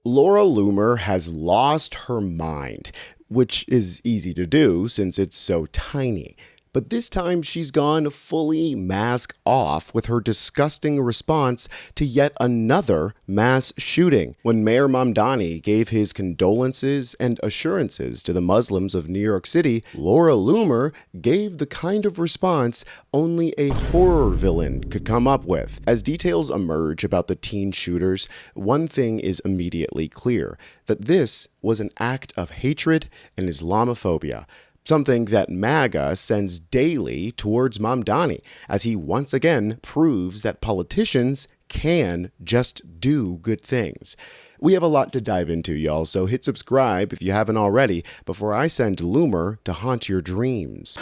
Laura Loomer has lost her mind, which is easy to do since it's so tiny. But this time she's gone fully mask off with her disgusting response to yet another mass shooting. When Mayor Mamdani gave his condolences and assurances to the Muslims of New York City, Laura Loomer gave the kind of response only a horror villain could come up with. As details emerge about the teen shooters, one thing is immediately clear, that this was an act of hatred and Islamophobia. Something that MAGA sends daily towards Mamdani, as he once again proves that politicians can just do good things. We have a lot to dive into, y'all, so hit subscribe if you haven't already before I send Loomer to haunt your dreams.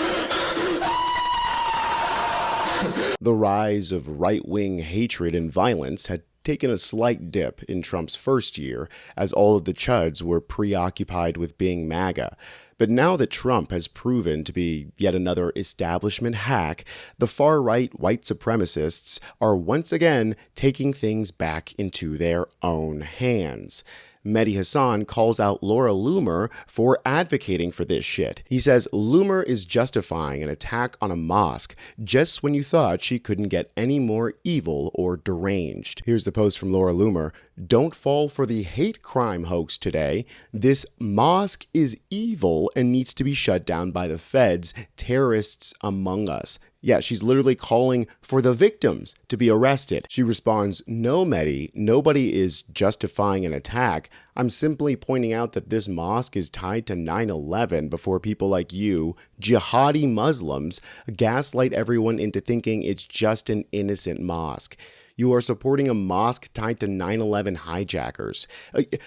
The rise of right-wing hatred and violence had taken a slight dip in Trump's first year, as all of the chuds were preoccupied with being MAGA. But now that Trump has proven to be yet another establishment hack, the far-right white supremacists are once again taking things back into their own hands. Mehdi Hasan calls out Laura Loomer for advocating for this shit. He says Loomer is justifying an attack on a mosque just when you thought she couldn't get any more evil or deranged. Here's the post from Laura Loomer. Don't fall for the hate crime hoax today. This mosque is evil and needs to be shut down by the feds, terrorists among us. Yeah, she's literally calling for the victims to be arrested. She responds, no, Mehdi, nobody is justifying an attack. I'm simply pointing out that this mosque is tied to 9/11 before people like you, jihadi Muslims, gaslight everyone into thinking it's just an innocent mosque. You are supporting a mosque tied to 9/11 hijackers.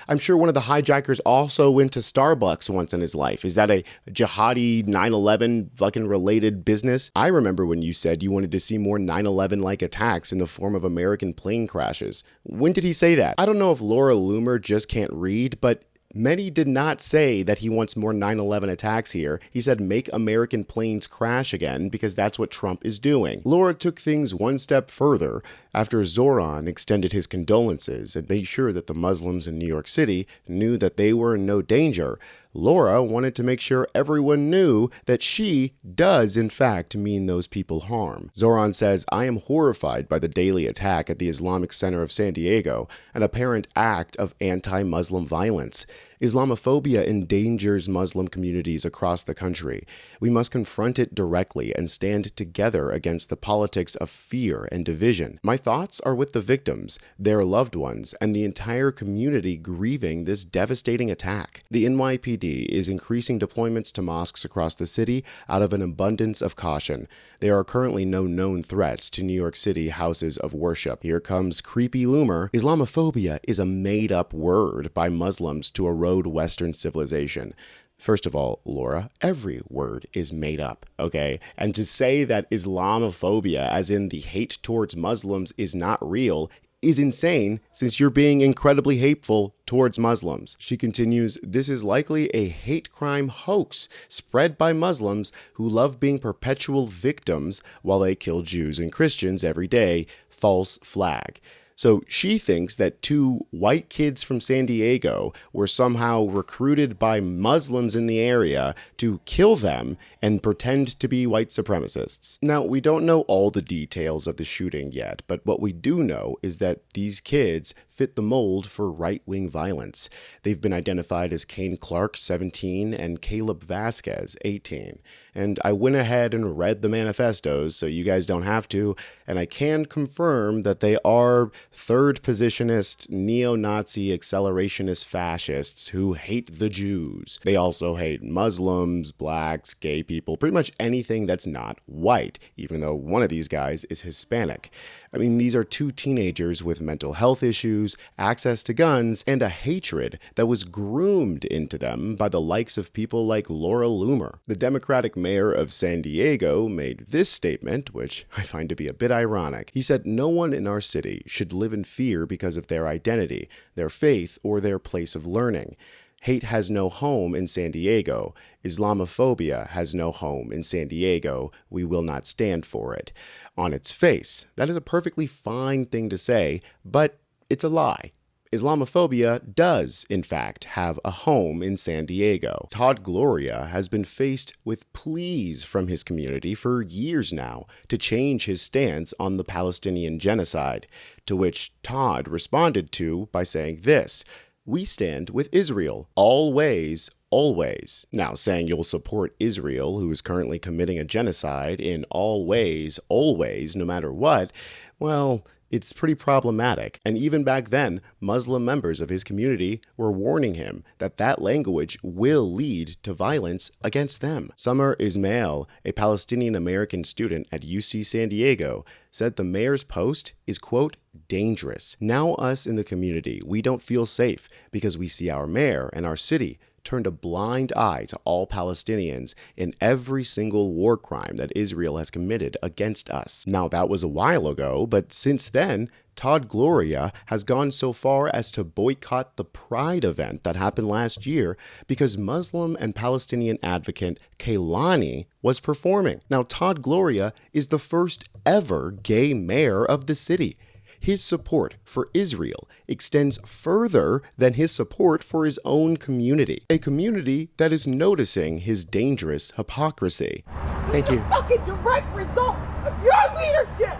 I'm sure one of the hijackers also went to Starbucks once in his life. Is that a jihadi 9/11 fucking related business? I remember when you said you wanted to see more 9/11-like attacks in the form of American plane crashes. When did he say that? I don't know if Laura Loomer just can't read, but Mehdi did not say that he wants more 9/11 attacks here. He said make American planes crash again because that's what Trump is doing. Laura took things one step further after Zohran extended his condolences and made sure that the Muslims in New York City knew that they were in no danger. Laura wanted to make sure everyone knew that she does in fact mean those people harm. Zohran says, I am horrified by the daily attack at the Islamic Center of San Diego, an apparent act of anti-Muslim violence. Islamophobia endangers Muslim communities across the country. We must confront it directly and stand together against the politics of fear and division. My thoughts are with the victims, their loved ones, and the entire community grieving this devastating attack. The NYPD is increasing deployments to mosques across the city out of an abundance of caution. There are currently no known threats to New York City houses of worship. Here comes creepy Loomer. Islamophobia is a made-up word by Muslims to erode Western civilization. First of all, Laura, every word is made up, okay? And to say that Islamophobia, as in the hate towards Muslims, is not real is insane since you're being incredibly hateful towards Muslims. She continues, this is likely a hate crime hoax spread by Muslims who love being perpetual victims while they kill Jews and Christians every day. False flag. So she thinks that two white kids from San Diego were somehow recruited by Muslims in the area to kill them and pretend to be white supremacists. Now, we don't know all the details of the shooting yet, but what we do know is that these kids fit the mold for right-wing violence. They've been identified as Kane Clark, 17, and Caleb Vasquez, 18. And I went ahead and read the manifestos, so you guys don't have to, and I can confirm that they are third positionist, neo-Nazi, accelerationist fascists who hate the Jews. They also hate Muslims, blacks, gay people, pretty much anything that's not white, even though one of these guys is Hispanic. I mean, these are two teenagers with mental health issues, access to guns, and a hatred that was groomed into them by the likes of people like Laura Loomer. The Democratic mayor of San Diego made this statement, which I find to be a bit ironic. He said, no one in our city should live in fear because of their identity, their faith, or their place of learning. Hate has no home in San Diego. Islamophobia has no home in San Diego. We will not stand for it. On its face, that is a perfectly fine thing to say, but it's a lie. Islamophobia does, in fact, have a home in San Diego. Todd Gloria has been faced with pleas from his community for years now to change his stance on the Palestinian genocide, to which Todd responded to by saying this: "We stand with Israel, always, always." Now, saying you'll support Israel, who is currently committing a genocide, in all ways, always, no matter what, well, it's pretty problematic. And even back then, Muslim members of his community were warning him that that language will lead to violence against them. Summer Ismail, a Palestinian-American student at UC San Diego, said the mayor's post is, quote, "dangerous. Now us in the community, we don't feel safe because we see our mayor and our city turned a blind eye to all Palestinians in every single war crime that Israel has committed against us." Now, that was a while ago, but since then, Todd Gloria has gone so far as to boycott the Pride event that happened last year because Muslim and Palestinian advocate Kaylani was performing. Now, Todd Gloria is the first ever gay mayor of the city. His support for Israel extends further than his support for his own community, a community that is noticing his dangerous hypocrisy. Thank you. It's a fucking direct result of your leadership!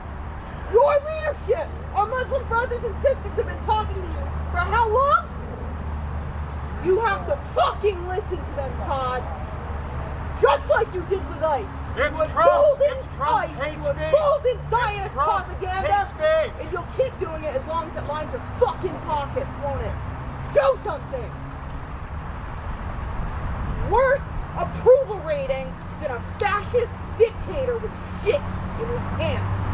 Your leadership! Our Muslim brothers and sisters have been talking to you for how long? You have to fucking listen to them, Todd. Just like you did with ICE. You were bold in ICE, you were bold in Zionist propaganda, and you'll keep doing it as long as it lines your fucking pockets, won't it? Show something! Worse approval rating than a fascist dictator with shit in his hands.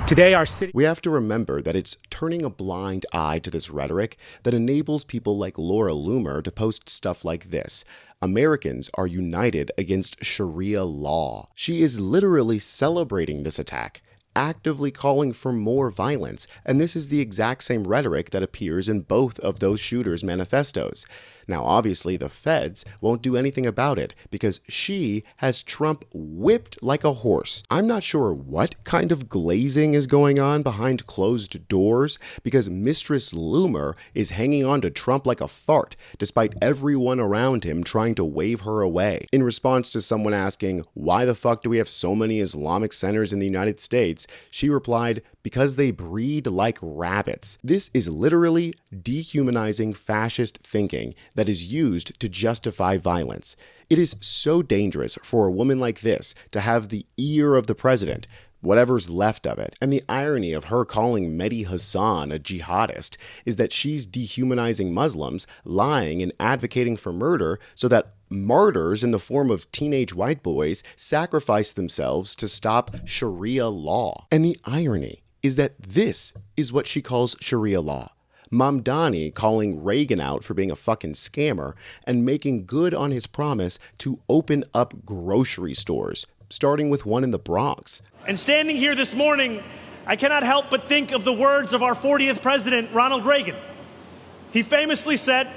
Today, our city... We have to remember that it's turning a blind eye to this rhetoric that enables people like Laura Loomer to post stuff like this: "Americans are united against Sharia law." She is literally celebrating this attack, actively calling for more violence, and this is the exact same rhetoric that appears in both of those shooters' manifestos. Now, obviously, the feds won't do anything about it because she has Trump whipped like a horse. I'm not sure what kind of glazing is going on behind closed doors because Mistress Loomer is hanging on to Trump like a fart, despite everyone around him trying to wave her away. In response to someone asking, "Why the fuck do we have so many Islamic centers in the United States?" she replied, "Because they breed like rabbits." This is literally dehumanizing fascist thinking that is used to justify violence. It is so dangerous for a woman like this to have the ear of the president, whatever's left of it. And the irony of her calling Mehdi Hassan a jihadist is that she's dehumanizing Muslims, lying and advocating for murder so that martyrs in the form of teenage white boys sacrifice themselves to stop Sharia law. And the irony is that this is what she calls Sharia law. Mamdani calling Reagan out for being a fucking scammer and making good on his promise to open up grocery stores, starting with one in the Bronx. And standing here this morning, I cannot help but think of the words of our 40th president, Ronald Reagan. He famously said,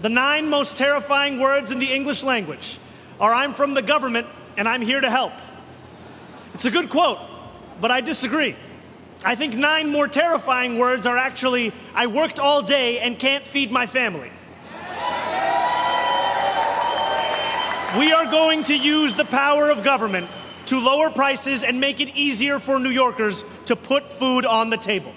"The 9 most terrifying words in the English language are 'I'm from the government and I'm here to help.'" It's a good quote, but I disagree. I think 9 more terrifying words are actually, "I worked all day and can't feed my family." We are going to use the power of government to lower prices and make it easier for New Yorkers to put food on the table.